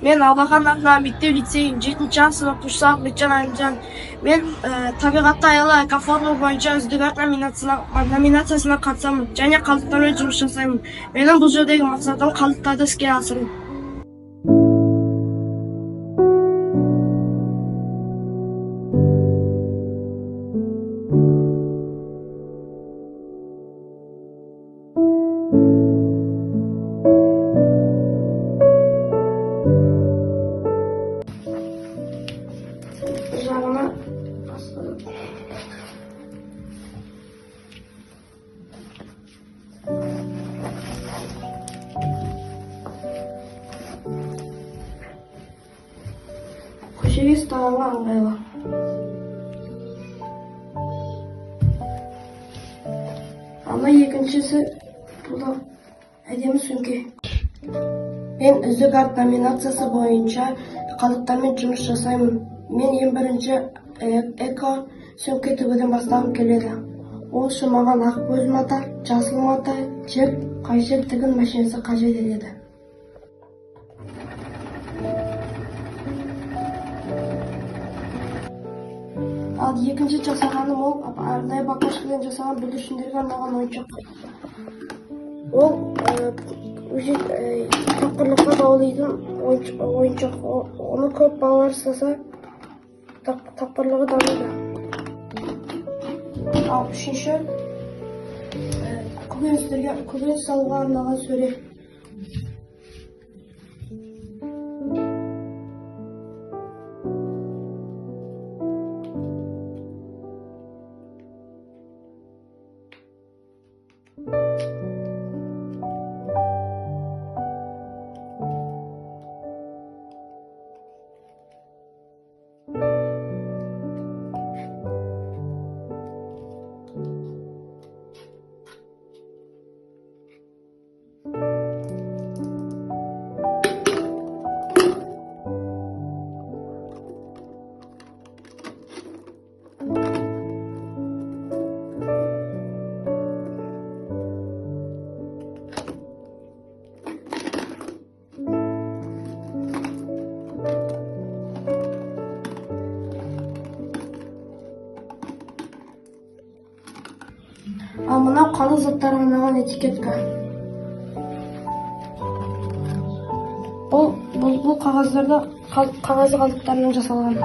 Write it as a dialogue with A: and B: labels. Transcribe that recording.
A: Мен Албақан атындағы мектеп лицейінің 7-ші сынып оқушысы Ахметжан Әлімжан. Мен табиғатты аялы экофорумы бойынша үздік арт номинациясына қатысамын және қалдықтармен жұмыс жасаймын. Менің бұл жердегі мақсатым қалдықтарды іске асыру. Жағына көшеге ұстағанға ыңғайлы. Ана екіншісі бұл әдемі сөмке. Мен үздік арт номинациясы бойынша қалдықтармен жұмыс жасаймын. Мен ең бірінші эко сөмке тігуден бастағым келеді. Ол үшін маған ақ боз мата, жасыл мата, жіп, қайшық тігін машинасы қажет етеді. Ал екінші жасағаным ол арнайы баклажкадан жасаған бүлдіршіндерге арналған ойыншық. Ол тапқырлыққа баулитын ойыншық. Оны көп балалар ұстаса, тапқырлығы дамиды. Ал үшінші көкөніс салуға арналған сөре. Ал мынау қалдық заттарға арналған этикетка. Бұл қағаздарды қағаз қалдықтарынан жасалған.